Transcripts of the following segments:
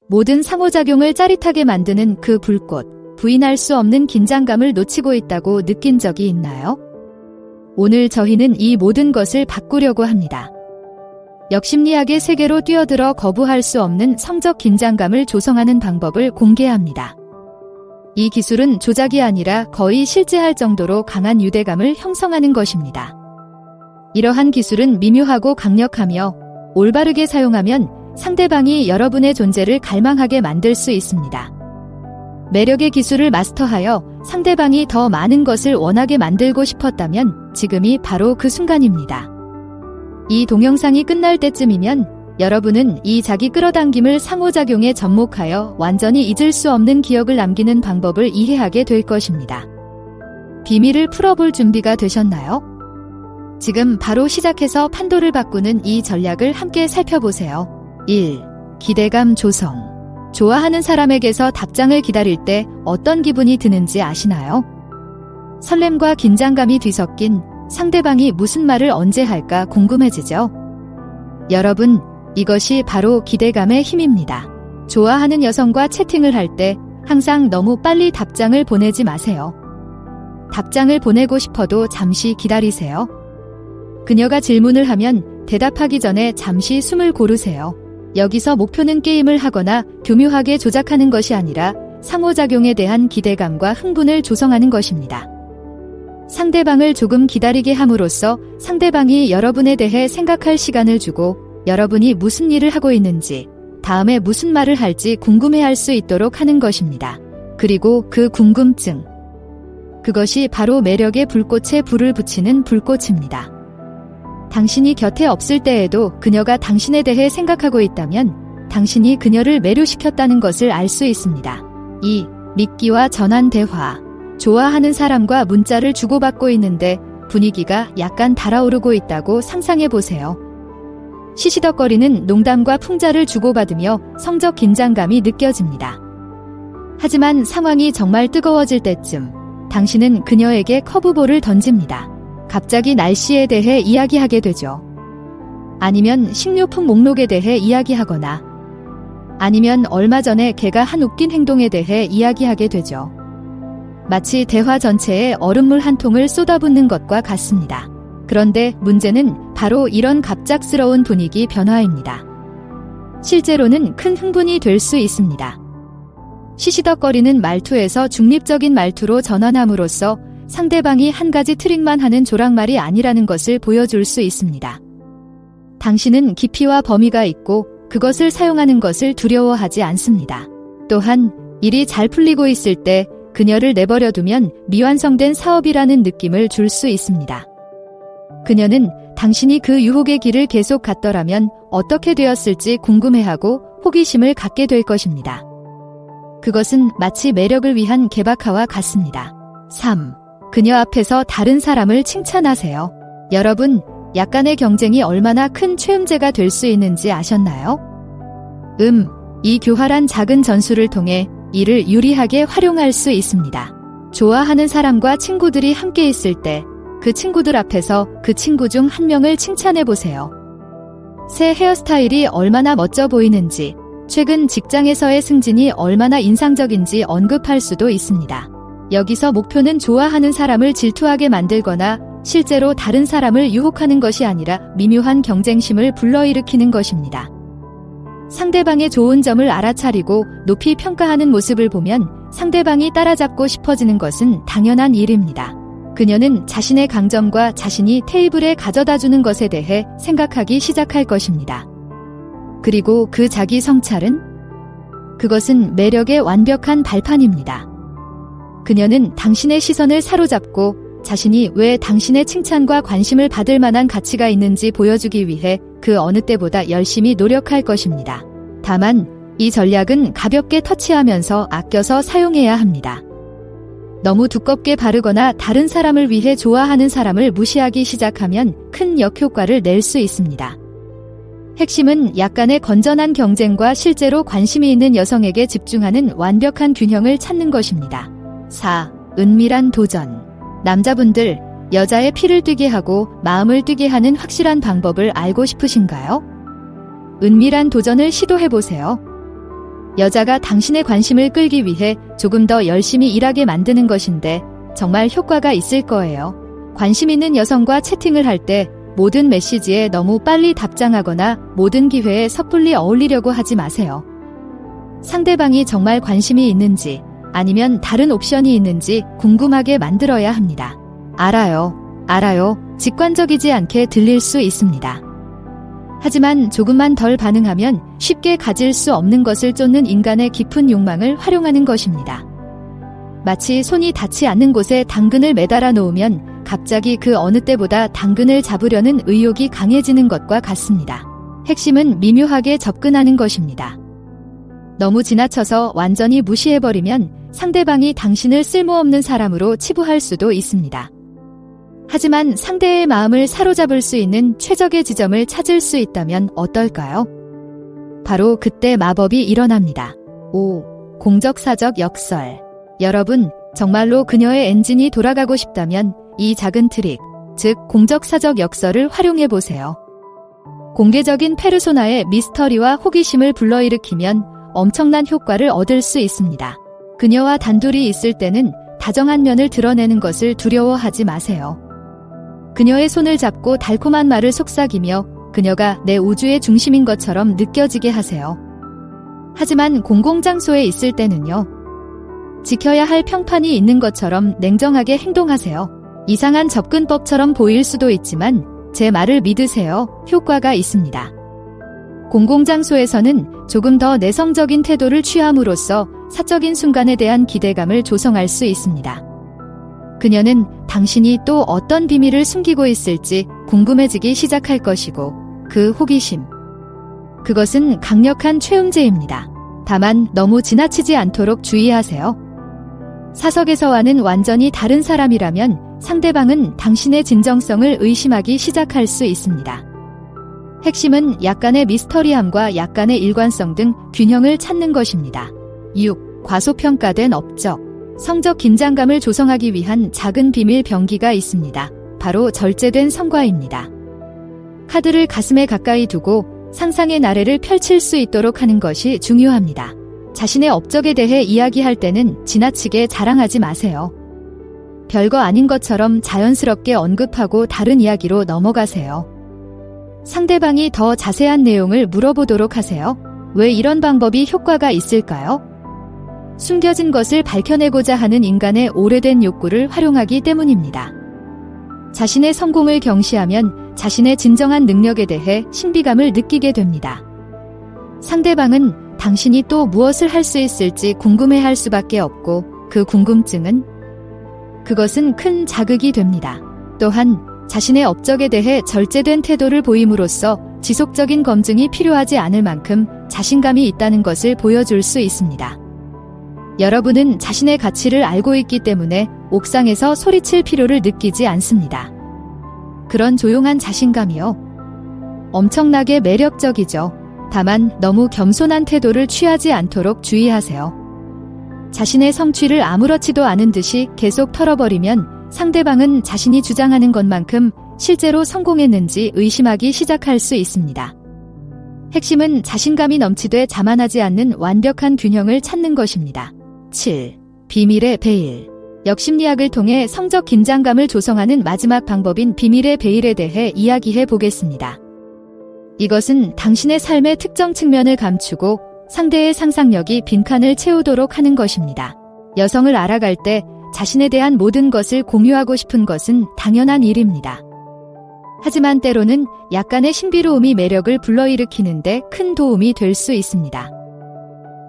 모든 상호작용을 짜릿하게 만드는 그 불꽃, 부인할 수 없는 긴장감을 놓치고 있다고 느낀 적이 있나요? 오늘 저희는 이 모든 것을 바꾸려고 합니다. 역심리학의 세계로 뛰어들어 거부할 수 없는 성적 긴장감을 조성하는 방법을 공개합니다. 이 기술은 조작이 아니라 거의 실제할 정도로 강한 유대감을 형성하는 것입니다. 이러한 기술은 미묘하고 강력하며 올바르게 사용하면 상대방이 여러분의 존재를 갈망하게 만들 수 있습니다. 매력의 기술을 마스터하여 상대방이 더 많은 것을 원하게 만들고 싶었다면 지금이 바로 그 순간입니다. 이 동영상이 끝날 때쯤이면 여러분은 이 자기 끌어당김을 상호작용에 접목하여 완전히 잊을 수 없는 기억을 남기는 방법을 이해하게 될 것입니다. 비밀을 풀어볼 준비가 되셨나요? 지금 바로 시작해서 판도를 바꾸는 이 전략을 함께 살펴보세요. 1. 기대감 조성. 좋아하는 사람에게서 답장을 기다릴 때 어떤 기분이 드는지 아시나요? 설렘과 긴장감이 뒤섞인 상대방이 무슨 말을 언제 할까 궁금해지죠? 여러분, 이것이 바로 기대감의 힘입니다. 좋아하는 여성과 채팅을 할 때 항상 너무 빨리 답장을 보내지 마세요. 답장을 보내고 싶어도 잠시 기다리세요. 그녀가 질문을 하면 대답하기 전에 잠시 숨을 고르세요. 여기서 목표는 게임을 하거나 교묘하게 조작하는 것이 아니라 상호작용에 대한 기대감과 흥분을 조성하는 것입니다. 상대방을 조금 기다리게 함으로써 상대방이 여러분에 대해 생각할 시간을 주고 여러분이 무슨 일을 하고 있는지, 다음에 무슨 말을 할지 궁금해할 수 있도록 하는 것입니다. 그리고 그 궁금증. 그것이 바로 매력의 불꽃에 불을 붙이는 불꽃입니다. 당신이 곁에 없을 때에도 그녀가 당신에 대해 생각하고 있다면 당신이 그녀를 매료시켰다는 것을 알 수 있습니다. 2. 미끼와 전환 대화. 좋아하는 사람과 문자를 주고받고 있는데 분위기가 약간 달아오르고 있다고 상상해 보세요. 시시덕거리는 농담과 풍자를 주고받으며 성적 긴장감이 느껴집니다. 하지만 상황이 정말 뜨거워질 때쯤 당신은 그녀에게 커브볼을 던집니다. 갑자기 날씨에 대해 이야기하게 되죠. 아니면 식료품 목록에 대해 이야기하거나 아니면 얼마 전에 걔가 한 웃긴 행동에 대해 이야기하게 되죠. 마치 대화 전체에 얼음물 한 통을 쏟아붓는 것과 같습니다. 그런데 문제는 바로 이런 갑작스러운 분위기 변화입니다. 실제로는 큰 흥분이 될 수 있습니다. 시시덕거리는 말투에서 중립적인 말투로 전환함으로써 상대방이 한 가지 트릭만 하는 조랑말이 아니라는 것을 보여줄 수 있습니다. 당신은 깊이와 범위가 있고 그것을 사용하는 것을 두려워하지 않습니다. 또한 일이 잘 풀리고 있을 때 그녀를 내버려두면 미완성된 사업이라는 느낌을 줄 수 있습니다. 그녀는 당신이 그 유혹의 길을 계속 갔더라면 어떻게 되었을지 궁금해하고 호기심을 갖게 될 것입니다. 그것은 마치 매력을 위한 개박화와 같습니다. 3. 그녀 앞에서 다른 사람을 칭찬하세요. 여러분, 약간의 경쟁이 얼마나 큰 최음제가 될 수 있는지 아셨나요? 이 교활한 작은 전술을 통해 이를 유리하게 활용할 수 있습니다. 좋아하는 사람과 친구들이 함께 있을 때 그 친구들 앞에서 그 친구 중 한 명을 칭찬해 보세요. 새 헤어스타일이 얼마나 멋져 보이는지, 최근 직장에서의 승진이 얼마나 인상적인지 언급할 수도 있습니다. 여기서 목표는 좋아하는 사람을 질투하게 만들거나 실제로 다른 사람을 유혹하는 것이 아니라 미묘한 경쟁심을 불러일으키는 것입니다. 상대방의 좋은 점을 알아차리고 높이 평가하는 모습을 보면 상대방이 따라잡고 싶어지는 것은 당연한 일입니다. 그녀는 자신의 강점과 자신이 테이블에 가져다주는 것에 대해 생각하기 시작할 것입니다. 그리고 그 자기 성찰은? 그것은 매력의 완벽한 발판입니다. 그녀는 당신의 시선을 사로잡고 자신이 왜 당신의 칭찬과 관심을 받을 만한 가치가 있는지 보여주기 위해 그 어느 때보다 열심히 노력할 것입니다. 다만 이 전략은 가볍게 터치하면서 아껴서 사용해야 합니다. 너무 두껍게 바르거나 다른 사람을 위해 좋아하는 사람을 무시하기 시작하면 큰 역효과를 낼 수 있습니다. 핵심은 약간의 건전한 경쟁과 실제로 관심이 있는 여성에게 집중하는 완벽한 균형을 찾는 것입니다. 4. 은밀한 도전. 남자분들, 여자의 피를 뛰게 하고 마음을 뛰게 하는 확실한 방법을 알고 싶으신가요? 은밀한 도전을 시도해보세요. 여자가 당신의 관심을 끌기 위해 조금 더 열심히 일하게 만드는 것인데 정말 효과가 있을 거예요. 관심 있는 여성과 채팅을 할 때 모든 메시지에 너무 빨리 답장하거나 모든 기회에 섣불리 어울리려고 하지 마세요. 상대방이 정말 관심이 있는지 아니면 다른 옵션이 있는지 궁금하게 만들어야 합니다. 알아요. 직관적이지 않게 들릴 수 있습니다. 하지만 조금만 덜 반응하면 쉽게 가질 수 없는 것을 쫓는 인간의 깊은 욕망을 활용하는 것입니다. 마치 손이 닿지 않는 곳에 당근을 매달아 놓으면 갑자기 그 어느 때보다 당근을 잡으려는 의욕이 강해지는 것과 같습니다. 핵심은 미묘하게 접근하는 것입니다. 너무 지나쳐서 완전히 무시해버리면 상대방이 당신을 쓸모없는 사람으로 치부할 수도 있습니다. 하지만 상대의 마음을 사로잡을 수 있는 최적의 지점을 찾을 수 있다면 어떨까요? 바로 그때 마법이 일어납니다. 5. 공적사적 역설. 여러분, 정말로 그녀의 엔진이 돌아가고 싶다면 이 작은 트릭, 즉 공적사적 역설을 활용해보세요. 공개적인 페르소나의 미스터리와 호기심을 불러일으키면 엄청난 효과를 얻을 수 있습니다. 그녀와 단둘이 있을 때는 다정한 면을 드러내는 것을 두려워하지 마세요. 그녀의 손을 잡고 달콤한 말을 속삭이며 그녀가 내 우주의 중심인 것처럼 느껴지게 하세요. 하지만 공공장소에 있을 때는요. 지켜야 할 평판이 있는 것처럼 냉정하게 행동하세요. 이상한 접근법처럼 보일 수도 있지만 제 말을 믿으세요. 효과가 있습니다. 공공장소에서는 조금 더 내성적인 태도를 취함으로써 사적인 순간에 대한 기대감을 조성할 수 있습니다. 그녀는 당신이 또 어떤 비밀을 숨기고 있을지 궁금해지기 시작할 것이고 그 호기심, 그것은 강력한 최음제입니다. 다만 너무 지나치지 않도록 주의하세요. 사석에서와는 완전히 다른 사람이라면 상대방은 당신의 진정성을 의심하기 시작할 수 있습니다. 핵심은 약간의 미스터리함과 약간의 일관성 등 균형을 찾는 것입니다. 6. 과소평가된 업적. 성적 긴장감을 조성하기 위한 작은 비밀 병기가 있습니다. 바로 절제된 성과입니다. 카드를 가슴에 가까이 두고 상상의 나래를 펼칠 수 있도록 하는 것이 중요합니다. 자신의 업적에 대해 이야기할 때는 지나치게 자랑하지 마세요. 별거 아닌 것처럼 자연스럽게 언급하고 다른 이야기로 넘어가세요. 상대방이 더 자세한 내용을 물어보도록 하세요. 왜 이런 방법이 효과가 있을까요? 숨겨진 것을 밝혀내고자 하는 인간의 오래된 욕구를 활용하기 때문입니다. 자신의 성공을 경시하면 자신의 진정한 능력에 대해 신비감을 느끼게 됩니다. 상대방은 당신이 또 무엇을 할 수 있을지 궁금해할 수밖에 없고 그 궁금증은 그것은 큰 자극이 됩니다. 또한 자신의 업적에 대해 절제된 태도를 보임으로써 지속적인 검증이 필요하지 않을 만큼 자신감이 있다는 것을 보여줄 수 있습니다. 여러분은 자신의 가치를 알고 있기 때문에 옥상에서 소리칠 필요를 느끼지 않습니다. 그런 조용한 자신감이요. 엄청나게 매력적이죠. 다만 너무 겸손한 태도를 취하지 않도록 주의하세요. 자신의 성취를 아무렇지도 않은 듯이 계속 털어버리면 상대방은 자신이 주장하는 것만큼 실제로 성공했는지 의심하기 시작할 수 있습니다. 핵심은 자신감이 넘치되 자만하지 않는 완벽한 균형을 찾는 것입니다. 7. 비밀의 베일. 역심리학을 통해 성적 긴장감을 조성하는 마지막 방법인 비밀의 베일에 대해 이야기해 보겠습니다. 이것은 당신의 삶의 특정 측면을 감추고 상대의 상상력이 빈칸을 채우도록 하는 것입니다. 여성을 알아갈 때 자신에 대한 모든 것을 공유하고 싶은 것은 당연한 일입니다. 하지만 때로는 약간의 신비로움이 매력을 불러일으키는데 큰 도움이 될 수 있습니다.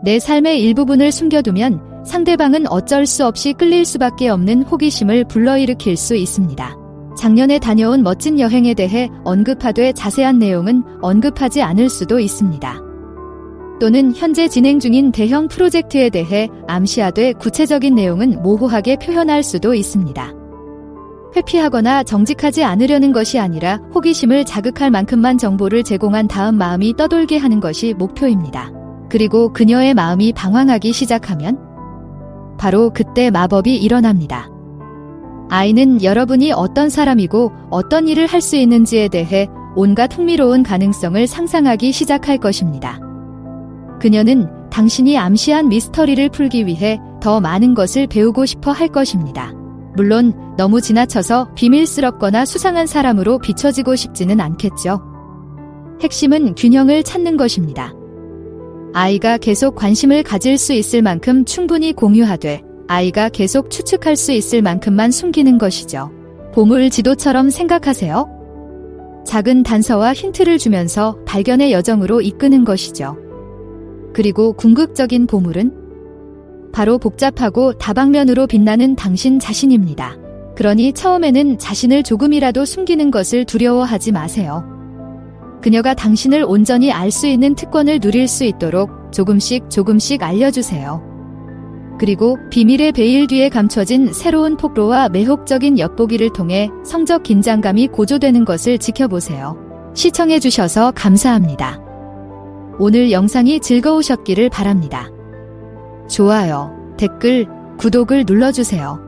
내 삶의 일부분을 숨겨두면 상대방은 어쩔 수 없이 끌릴 수밖에 없는 호기심을 불러일으킬 수 있습니다. 작년에 다녀온 멋진 여행에 대해 언급하되 자세한 내용은 언급하지 않을 수도 있습니다. 또는 현재 진행 중인 대형 프로젝트에 대해 암시하되 구체적인 내용은 모호하게 표현할 수도 있습니다. 회피하거나 정직하지 않으려는 것이 아니라 호기심을 자극할 만큼만 정보를 제공한 다음 마음이 떠돌게 하는 것이 목표입니다. 그리고 그녀의 마음이 방황하기 시작하면 바로 그때 마법이 일어납니다. 아이는 여러분이 어떤 사람이고 어떤 일을 할 수 있는지에 대해 온갖 흥미로운 가능성을 상상하기 시작할 것입니다. 그녀는 당신이 암시한 미스터리를 풀기 위해 더 많은 것을 배우고 싶어 할 것입니다. 물론 너무 지나쳐서 비밀스럽거나 수상한 사람으로 비춰지고 싶지는 않겠죠. 핵심은 균형을 찾는 것입니다. 아이가 계속 관심을 가질 수 있을 만큼 충분히 공유하되 아이가 계속 추측할 수 있을 만큼만 숨기는 것이죠. 보물 지도처럼 생각하세요. 작은 단서와 힌트를 주면서 발견의 여정으로 이끄는 것이죠. 그리고 궁극적인 보물은 바로 복잡하고 다방면으로 빛나는 당신 자신입니다. 그러니 처음에는 자신을 조금이라도 숨기는 것을 두려워하지 마세요. 그녀가 당신을 온전히 알 수 있는 특권을 누릴 수 있도록 조금씩 알려주세요. 그리고 비밀의 베일 뒤에 감춰진 새로운 폭로와 매혹적인 엿보기를 통해 성적 긴장감이 고조되는 것을 지켜보세요. 시청해주셔서 감사합니다. 오늘 영상이 즐거우셨기를 바랍니다. 좋아요, 댓글, 구독을 눌러주세요.